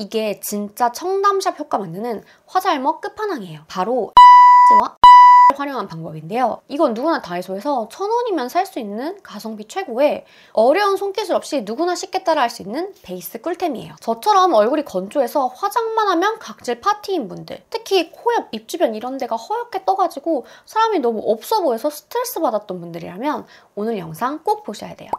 이게 진짜 청담샵 효과 만드는 화잘먹 끝판왕이에요. 바로 와 활용한 방법인데요. 이건 누구나 다이소에서 1,000원이면 살 수 있는 가성비 최고의 어려운 손기술 없이 누구나 쉽게 따라할 수 있는 베이스 꿀템이에요. 저처럼 얼굴이 건조해서 화장만 하면 각질 파티인 분들, 특히 코 옆, 입 주변 이런 데가 허옇게 떠가지고 사람이 너무 없어 보여서 스트레스 받았던 분들이라면 오늘 영상 꼭 보셔야 돼요.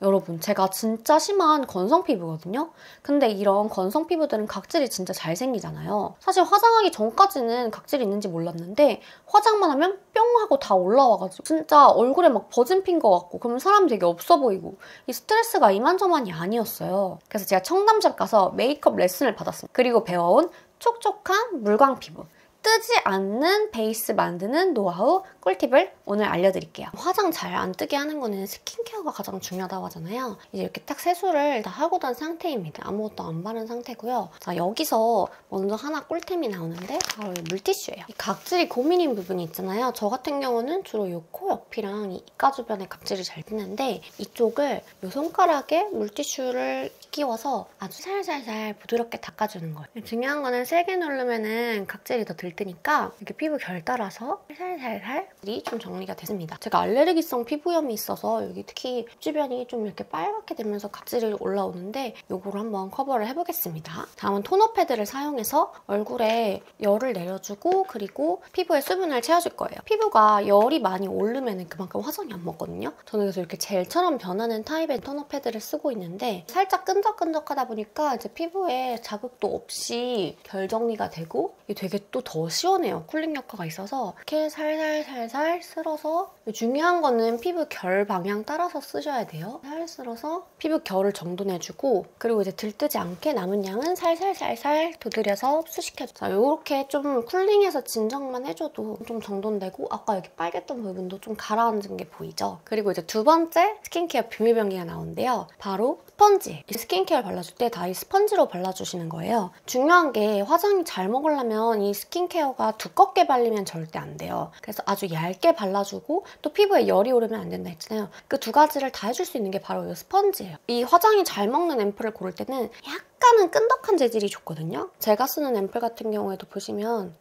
여러분, 제가 진짜 심한 건성 피부거든요? 근데 이런 건성 피부들은 각질이 진짜 잘 생기잖아요. 사실 화장하기 전까지는 각질이 있는지 몰랐는데 화장만 하면 뿅 하고 다 올라와가지고 진짜 얼굴에 막 버진 핀 것 같고 그러면 사람이 되게 없어 보이고 이 스트레스가 이만저만이 아니었어요. 그래서 제가 청담샵 가서 메이크업 레슨을 받았습니다. 그리고 배워온 촉촉한 물광 피부, 뜨지 않는 베이스 만드는 노하우 꿀팁을 오늘 알려드릴게요. 화장 잘 안 뜨게 하는 거는 스킨케어가 가장 중요하다고 하잖아요. 이제 이렇게 딱 세수를 다 하고 난 상태입니다. 아무것도 안 바른 상태고요. 자, 여기서 먼저 하나 꿀템이 나오는데 바로 이 물티슈예요. 이 각질이 고민인 부분이 있잖아요. 저 같은 경우는 주로 이 코 옆이랑 이 입가 주변에 각질이 잘 뜨는데 이쪽을 이 손가락에 물티슈를 끼워서 아주 살살살 부드럽게 닦아주는 거예요. 중요한 거는 세게 누르면은 각질이 더 들뜨니까 이렇게 피부 결 따라서 살살살이 좀 정리가 됐습니다. 제가 알레르기성 피부염이 있어서 여기 특히 주변이 좀 이렇게 빨갛게 되면서 각질이 올라오는데 이거를 한번 커버를 해보겠습니다. 다음은 토너 패드를 사용해서 얼굴에 열을 내려주고 그리고 피부에 수분을 채워줄 거예요. 피부가 열이 많이 오르면 그만큼 화장이 안 먹거든요. 저는 그래서 이렇게 젤처럼 변하는 타입의 토너 패드를 쓰고 있는데 살짝 끈적끈적하다 보니까 이제 피부에 자극도 없이 결 정리가 되고 이게 되게 또 더 시원해요. 쿨링 효과가 있어서 이렇게 살살살살 쓸어서 중요한 거는 피부 결 방향 따라서 쓰셔야 돼요. 살 쓸어서 피부 결을 정돈해주고 그리고 이제 들뜨지 않게 남은 양은 살살살살 두드려서 흡수시켜줘요. 자, 이렇게 좀 쿨링해서 진정만 해줘도 좀 정돈되고 아까 여기 빨갰던 부분도 좀 가라앉은 게 보이죠? 그리고 이제 두 번째 스킨케어 비밀병기가 나오는데요. 바로 스펀지. 이 스킨케어 발라줄 때 다 이 스펀지로 발라주시는 거예요. 중요한 게 화장이 잘 먹으려면 이 스킨케어가 두껍게 발리면 절대 안 돼요. 그래서 아주 얇게 발라주고 또 피부에 열이 오르면 안 된다 했잖아요. 그 두 가지를 다 해줄 수 있는 게 바로 이 스펀지예요. 이 화장이 잘 먹는 앰플을 고를 때는 약간은 끈적한 재질이 좋거든요. 제가 쓰는 앰플 같은 경우에도 보시면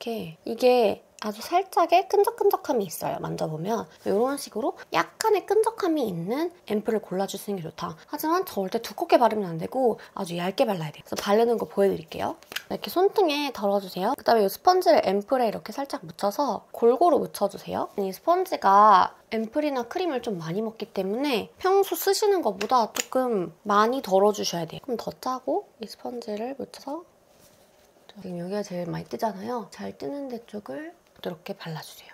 이게 아주 살짝의 끈적끈적함이 있어요. 만져보면 이런 식으로 약간의 끈적함이 있는 앰플을 골라주시는 게 좋다. 하지만 절대 두껍게 바르면 안 되고 아주 얇게 발라야 돼요. 그래서 바르는 거 보여드릴게요. 이렇게 손등에 덜어주세요. 그다음에 이 스펀지를 앰플에 이렇게 살짝 묻혀서 골고루 묻혀주세요. 이 스펀지가 앰플이나 크림을 좀 많이 먹기 때문에 평소 쓰시는 것보다 조금 많이 덜어주셔야 돼요. 조금 더 짜고 이 스펀지를 묻혀서 지금 여기가 제일 많이 뜨잖아요. 잘 뜨는 데 쪽을 이렇게 발라주세요.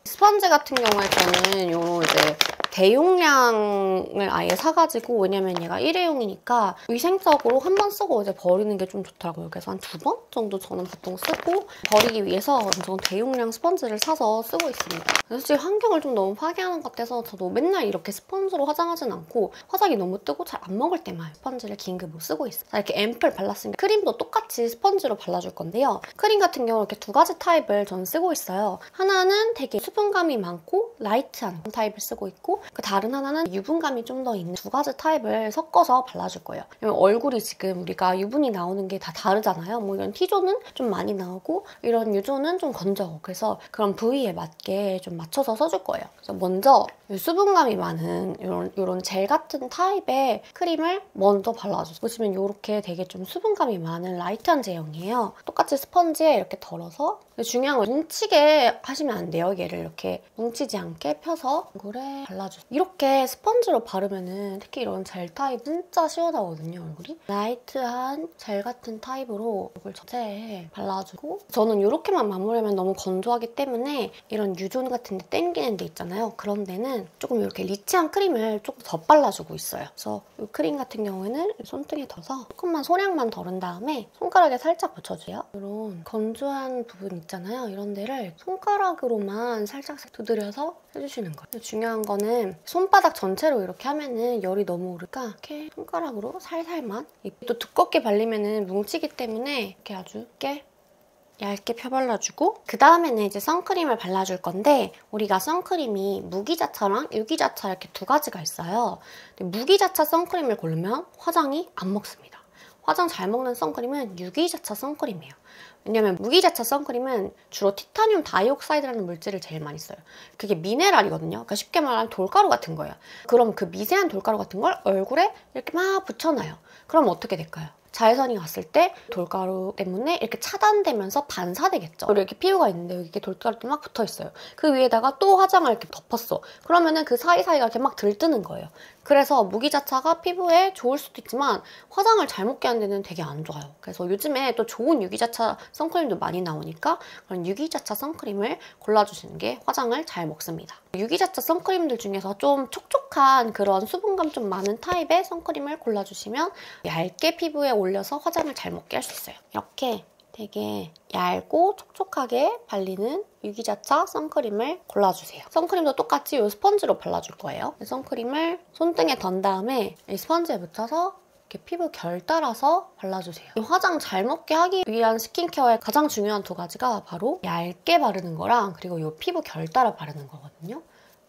스펀지 같은 경우에 저는 이런 이제 대용량을 아예 사가지고 왜냐면 얘가 일회용이니까 위생적으로 한 번 쓰고 이제 버리는 게 좀 좋더라고요. 그래서 한 2번 정도 저는 보통 쓰고 버리기 위해서 완전 대용량 스펀지를 사서 쓰고 있습니다. 솔직히 환경을 좀 너무 파괴하는 것 같아서 저도 맨날 이렇게 스펀지로 화장하진 않고 화장이 너무 뜨고 잘 안 먹을 때만 스펀지를 긴급으로 쓰고 있어요. 이렇게 앰플 발랐으니까 크림도 똑같이 스펀지로 발라줄 건데요. 크림 같은 경우 이렇게 두 가지 타입을 전 쓰고 있어요. 하나는 되게 수분감이 많고 라이트한 타입을 쓰고 있고 그 다른 하나는 유분감이 좀 더 있는 두 가지 타입을 섞어서 발라줄 거예요. 얼굴이 지금 우리가 유분이 나오는 게 다 다르잖아요. 뭐 이런 T존은 좀 많이 나오고 이런 U존은 좀 건조하고 그래서 그런 부위에 맞게 좀 맞춰서 써줄 거예요. 그래서 먼저 수분감이 많은 이런 젤 같은 타입의 크림을 먼저 발라주세요. 보시면 이렇게 되게 좀 수분감이 많은 라이트한 제형이에요. 똑같이 스펀지에 이렇게 덜어서 중요한 건 뭉치게 하시면 안 돼요. 얘를 이렇게 뭉치지 않게 펴서 얼굴에 발라주세요. 이렇게 스펀지로 바르면은 특히 이런 젤 타입 진짜 시원하거든요, 얼굴이. 라이트한 젤 같은 타입으로 얼굴 전체에 발라주고 저는 이렇게만 마무리하면 너무 건조하기 때문에 이런 유존 같은 데 땡기는 데 있잖아요. 그런 데는 조금 이렇게 리치한 크림을 조금 더 발라주고 있어요. 그래서 이 크림 같은 경우에는 손등에 덜어서 조금만 소량만 덜은 다음에 손가락에 살짝 묻혀줘요. 이런 건조한 부분 있잖아요. 이런 데를 손가락으로만 살짝 두드려서 해주시는 거예요. 중요한 거는 손바닥 전체로 이렇게 하면은 열이 너무 오르니까 이렇게 손가락으로 살살만 또 두껍게 발리면은 뭉치기 때문에 이렇게 아주 얇게 펴발라주고 그 다음에는 이제 선크림을 발라줄 건데 우리가 선크림이 무기자차랑 유기자차 이렇게 두 가지가 있어요. 근데 무기자차 선크림을 고르면 화장이 안 먹습니다. 화장 잘 먹는 선크림은 유기자차 선크림이에요. 왜냐면 무기자차 선크림은 주로 티타늄 다이옥사이드라는 물질을 제일 많이 써요. 그게 미네랄이거든요. 그러니까 쉽게 말하면 돌가루 같은 거예요. 그럼 그 미세한 돌가루 같은 걸 얼굴에 이렇게 막 붙여놔요. 그럼 어떻게 될까요? 자외선이 갔을 때 돌가루 때문에 이렇게 차단되면서 반사되겠죠. 이렇게 피부가 있는데 여기 이렇게 돌가루도 막 붙어있어요. 그 위에다가 또 화장을 이렇게 덮었어. 그러면은 그 사이사이가 이렇게 막 들뜨는 거예요. 그래서 무기자차가 피부에 좋을 수도 있지만 화장을 잘 먹게 하는 데는 되게 안 좋아요. 그래서 요즘에 또 좋은 유기자차 선크림도 많이 나오니까 그런 유기자차 선크림을 골라주시는 게 화장을 잘 먹습니다. 유기자차 선크림들 중에서 좀 촉촉한 그런 수분감 좀 많은 타입의 선크림을 골라주시면 얇게 피부에 올려서 화장을 잘 먹게 할 수 있어요. 이렇게 되게 얇고 촉촉하게 발리는 유기자차 선크림을 골라주세요. 선크림도 똑같이 이 스펀지로 발라줄 거예요. 선크림을 손등에 던 다음에 이 스펀지에 묻혀서 이렇게 피부 결 따라서 발라주세요. 화장 잘 먹게 하기 위한 스킨케어의 가장 중요한 두 가지가 바로 얇게 바르는 거랑 그리고 이 피부 결 따라 바르는 거거든요.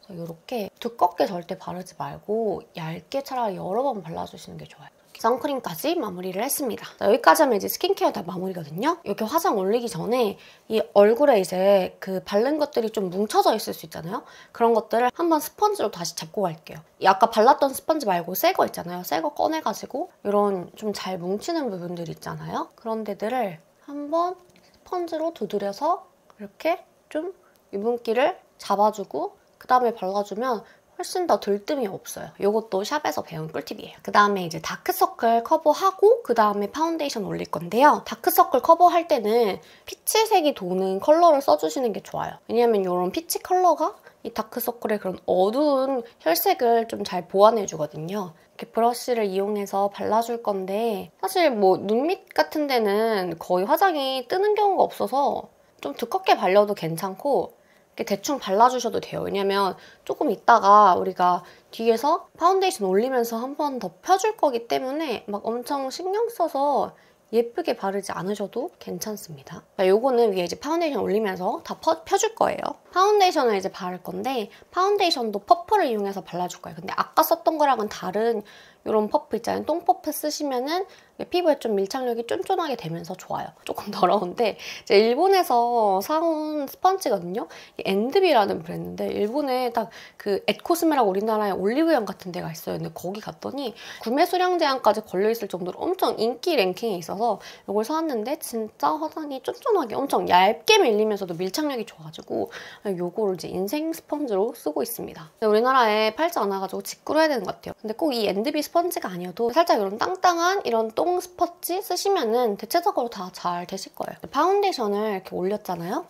그래서 이렇게 두껍게 절대 바르지 말고 얇게 차라리 여러 번 발라주시는 게 좋아요. 선크림까지 마무리를 했습니다. 여기까지 하면 이제 스킨케어 다 마무리거든요. 이렇게 화장 올리기 전에 이 얼굴에 이제 그 바른 것들이 좀 뭉쳐져 있을 수 있잖아요. 그런 것들을 한번 스펀지로 다시 잡고 갈게요. 이 아까 발랐던 스펀지 말고 새 거 있잖아요. 새 거 꺼내가지고 이런 좀 잘 뭉치는 부분들 있잖아요. 그런 데들을 한번 스펀지로 두드려서 이렇게 좀 유분기를 잡아주고 그 다음에 발라주면 훨씬 더 들뜸이 없어요. 이것도 샵에서 배운 꿀팁이에요. 그 다음에 이제 다크서클 커버하고 그 다음에 파운데이션 올릴 건데요. 다크서클 커버할 때는 피치색이 도는 컬러를 써주시는 게 좋아요. 왜냐면 이런 피치 컬러가 이 다크서클의 그런 어두운 혈색을 좀 잘 보완해주거든요. 이렇게 브러쉬를 이용해서 발라줄 건데 사실 뭐 눈 밑 같은 데는 거의 화장이 뜨는 경우가 없어서 좀 두껍게 발려도 괜찮고 대충 발라주셔도 돼요. 왜냐면 조금 있다가 우리가 뒤에서 파운데이션 올리면서 한 번 더 펴줄 거기 때문에 막 엄청 신경 써서 예쁘게 바르지 않으셔도 괜찮습니다. 요거는 위에 이제 파운데이션 올리면서 다 펴줄 거예요. 파운데이션을 이제 바를 건데 파운데이션도 퍼프를 이용해서 발라줄 거예요. 근데 아까 썼던 거랑은 다른 이런 퍼프 있잖아요. 똥퍼프 쓰시면은 피부에 좀 밀착력이 쫀쫀하게 되면서 좋아요. 조금 더러운데 제가 일본에서 사온 스펀지거든요. 엔드비라는 브랜드인데 일본에 딱 그 앳코스메라고 우리나라에 올리브영 같은 데가 있어요. 근데 거기 갔더니 구매 수량 제한까지 걸려있을 정도로 엄청 인기 랭킹에 있어서 이걸 사왔는데 진짜 화장이 쫀쫀하게 엄청 얇게 밀리면서도 밀착력이 좋아가지고 이거를 이제 인생 스펀지로 쓰고 있습니다. 우리나라에 팔지 않아가지고 직구로 해야 되는 것 같아요. 근데 꼭 이 엔드비 스펀지가 아니어도 살짝 이런 땅땅한 이런 똥 스펀지 쓰시면은 대체적으로 다 잘 되실 거예요. 파운데이션을 이렇게 올렸잖아요.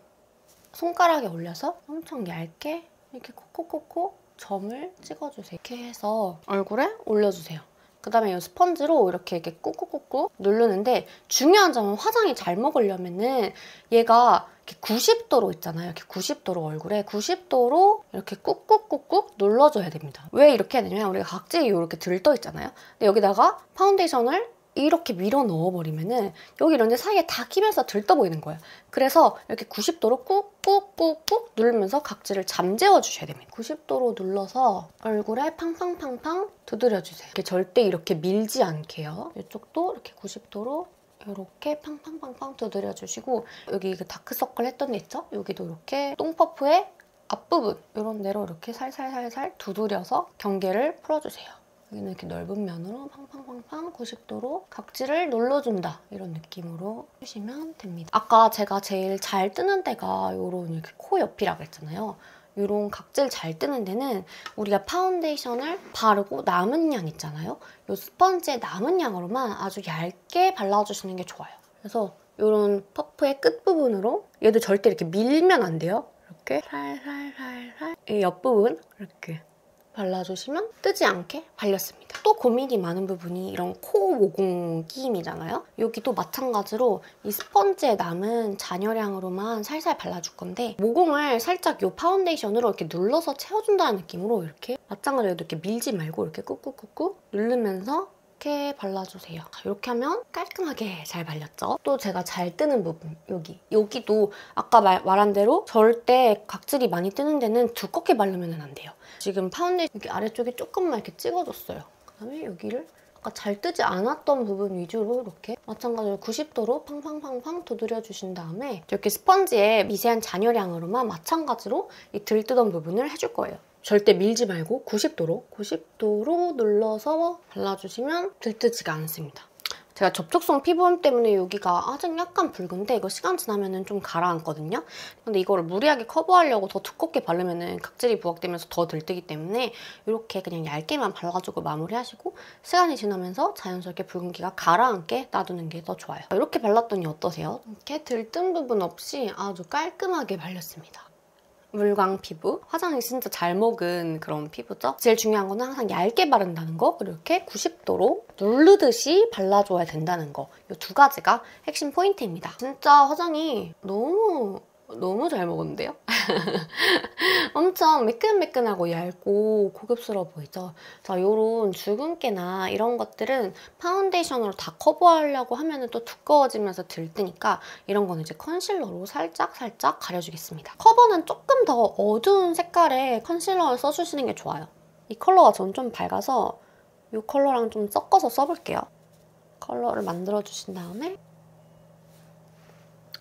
손가락에 올려서 엄청 얇게 이렇게 콕콕콕콕 점을 찍어주세요. 이렇게 해서 얼굴에 올려주세요. 그 다음에 이 스펀지로 이렇게 꾹꾹꾹꾹 누르는데 중요한 점은 화장이 잘 먹으려면은 얘가 이렇게 90도로 있잖아요. 이렇게 90도로 얼굴에 90도로 이렇게 꾹꾹꾹꾹 눌러줘야 됩니다. 왜 이렇게 해야 되냐면 우리가 각질이 이렇게 들떠 있잖아요. 근데 여기다가 파운데이션을 이렇게 밀어 넣어버리면은 여기 이런 데 사이에 다 끼면서 들떠 보이는 거예요. 그래서 이렇게 90도로 꾹꾹꾹꾹 누르면서 각질을 잠재워 주셔야 됩니다. 90도로 눌러서 얼굴에 팡팡팡팡 두드려주세요. 이렇게 절대 이렇게 밀지 않게요. 이쪽도 이렇게 90도로 이렇게 팡팡팡팡 두드려주시고 여기 그 다크서클 했던 데 있죠? 여기도 이렇게 똥퍼프의 앞부분 이런 데로 이렇게 살살살살 두드려서 경계를 풀어주세요. 여기는 이렇게 넓은 면으로 팡팡팡팡 90도로 각질을 눌러준다 이런 느낌으로 해주시면 됩니다. 아까 제가 제일 잘 뜨는 데가 이런 이렇게 코 옆이라고 했잖아요. 이런 각질 잘 뜨는 데는 우리가 파운데이션을 바르고 남은 양 있잖아요. 이 스펀지의 남은 양으로만 아주 얇게 발라주시는 게 좋아요. 그래서 이런 퍼프의 끝부분으로 얘도 절대 이렇게 밀면 안 돼요. 이렇게 살살살살 이 옆부분 이렇게 발라주시면 뜨지 않게 발렸습니다. 또 고민이 많은 부분이 이런 코 모공 끼임이잖아요. 여기도 마찬가지로 이 스펀지에 남은 잔여량으로만 살살 발라줄 건데 모공을 살짝 이 파운데이션으로 이렇게 눌러서 채워준다는 느낌으로 이렇게 마찬가지로 이렇게 밀지 말고 이렇게 꾹꾹꾹꾹 누르면서 이렇게 발라주세요. 이렇게 하면 깔끔하게 잘 발렸죠? 또 제가 잘 뜨는 부분, 여기도 아까 말한 대로 절대 각질이 많이 뜨는 데는 두껍게 바르면 안 돼요. 지금 파운데이션 여기 아래쪽에 조금만 이렇게 찍어줬어요. 그다음에 여기를 아까 잘 뜨지 않았던 부분 위주로 이렇게 마찬가지로 90도로 팡팡팡팡 두드려주신 다음에 이렇게 스펀지에 미세한 잔여량으로만 마찬가지로 이 들뜨던 부분을 해줄 거예요. 절대 밀지 말고 90도로 눌러서 발라주시면 들뜨지가 않습니다. 제가 접촉성 피부염 때문에 여기가 아직 약간 붉은데 이거 시간 지나면 좀 가라앉거든요. 근데 이거를 무리하게 커버하려고 더 두껍게 바르면 각질이 부각되면서 더 들뜨기 때문에 이렇게 그냥 얇게만 발라주고 마무리하시고 시간이 지나면서 자연스럽게 붉은기가 가라앉게 놔두는 게 더 좋아요. 이렇게 발랐더니 어떠세요? 이렇게 들뜬 부분 없이 아주 깔끔하게 발렸습니다. 물광 피부, 화장이 진짜 잘 먹은 그런 피부죠. 제일 중요한 건 항상 얇게 바른다는 거, 그리고 이렇게 90도로 누르듯이 발라줘야 된다는 거. 이 두 가지가 핵심 포인트입니다. 진짜 화장이 너무 잘 먹었는데요? 엄청 매끈매끈하고 얇고 고급스러워 보이죠? 자, 이런 주근깨나 이런 것들은 파운데이션으로 다 커버하려고 하면 또 두꺼워지면서 들뜨니까 이런 거는 이제 컨실러로 살짝 가려주겠습니다. 커버는 조금 더 어두운 색깔의 컨실러를 써주시는 게 좋아요. 이 컬러가 전 좀 밝아서 이 컬러랑 좀 섞어서 써볼게요. 컬러를 만들어주신 다음에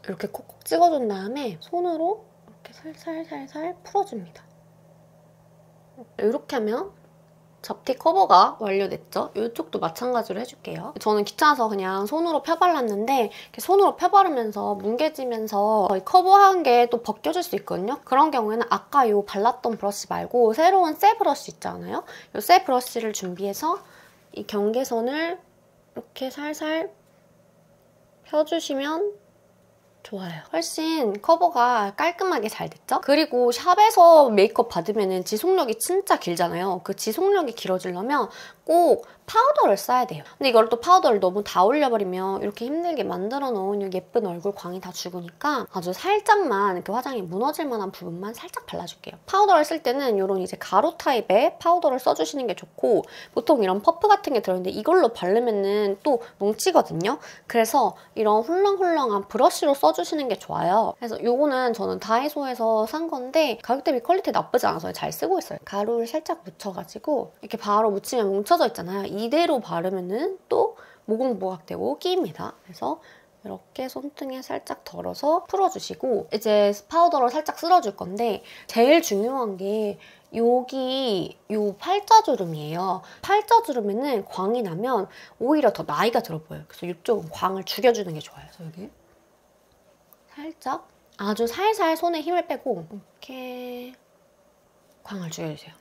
이렇게 콕콕 찍어준 다음에 손으로 이렇게 살살 풀어줍니다. 이렇게 하면 잡티 커버가 완료됐죠? 이쪽도 마찬가지로 해줄게요. 저는 귀찮아서 그냥 손으로 펴발랐는데 이렇게 손으로 펴바르면서 뭉개지면서 거의 커버한 게 또 벗겨질 수 있거든요. 그런 경우에는 아까 이 발랐던 브러쉬 말고 새로운 새 브러쉬 있잖아요. 이 새 브러쉬를 준비해서 이 경계선을 이렇게 살살 펴주시면 좋아요. 훨씬 커버가 깔끔하게 잘 됐죠? 그리고 샵에서 메이크업 받으면 지속력이 진짜 길잖아요. 그 지속력이 길어지려면 꼭 파우더를 써야 돼요. 근데 이걸 또 파우더를 너무 다 올려버리면 이렇게 힘들게 만들어 놓은 예쁜 얼굴 광이 다 죽으니까 아주 살짝만 이렇게 화장이 무너질 만한 부분만 살짝 발라줄게요. 파우더를 쓸 때는 이런 이제 가루 타입의 파우더를 써주시는 게 좋고 보통 이런 퍼프 같은 게 들어있는데 이걸로 바르면은 또 뭉치거든요. 그래서 이런 훌렁훌렁한 브러쉬로 써주시는 게 좋아요. 그래서 요거는 저는 다이소에서 산 건데 가격 대비 퀄리티 나쁘지 않아서 잘 쓰고 있어요. 가루를 살짝 묻혀가지고 이렇게 바로 묻히면 뭉쳐져 있잖아요. 이대로 바르면은 또 모공부각되고 끼입니다. 그래서 이렇게 손등에 살짝 덜어서 풀어주시고 이제 파우더를 살짝 쓸어줄 건데 제일 중요한 게 여기 요 팔자주름이에요. 팔자주름에는 광이 나면 오히려 더 나이가 들어 보여요. 그래서 이쪽은 광을 죽여주는 게 좋아요. 그래서 여기 살짝 아주 살살 손에 힘을 빼고 이렇게 광을 죽여주세요.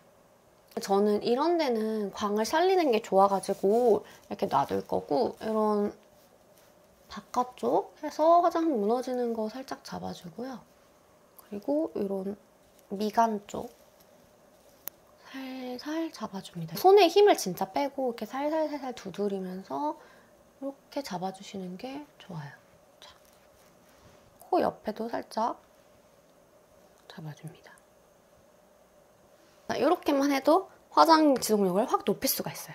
저는 이런 데는 광을 살리는 게 좋아가지고 이렇게 놔둘 거고 이런 바깥쪽 해서 화장 무너지는 거 살짝 잡아주고요. 그리고 이런 미간 쪽 살살 잡아줍니다. 손에 힘을 진짜 빼고 이렇게 살살 두드리면서 이렇게 잡아주시는 게 좋아요. 자, 코 옆에도 살짝 잡아줍니다. 이렇게만 해도 화장 지속력을 확 높일 수가 있어요.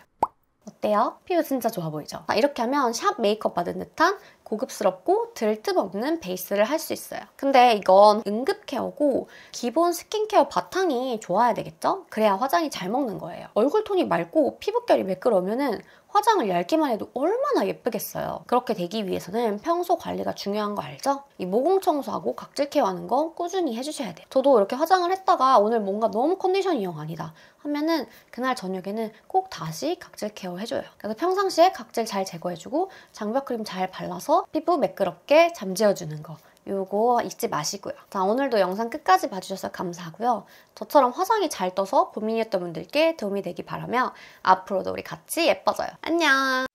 어때요? 피부 진짜 좋아 보이죠? 이렇게 하면 샵 메이크업 받은 듯한 고급스럽고 들뜸 없는 베이스를 할 수 있어요. 근데 이건 응급 케어고 기본 스킨케어 바탕이 좋아야 되겠죠? 그래야 화장이 잘 먹는 거예요. 얼굴 톤이 맑고 피부결이 매끄러우면 화장을 얇게만 해도 얼마나 예쁘겠어요. 그렇게 되기 위해서는 평소 관리가 중요한 거 알죠? 이 모공 청소하고 각질 케어하는 거 꾸준히 해주셔야 돼요. 저도 이렇게 화장을 했다가 오늘 뭔가 너무 컨디션이 영 아니다 하면은 그날 저녁에는 꼭 다시 각질 케어 해줘요. 그래서 평상시에 각질 잘 제거해주고 장벽 크림 잘 발라서 피부 매끄럽게 잠재워주는 거. 요거 잊지 마시고요. 자, 오늘도 영상 끝까지 봐주셔서 감사하고요. 저처럼 화장이 잘 떠서 고민이었던 분들께 도움이 되기 바라며 앞으로도 우리 같이 예뻐져요. 안녕!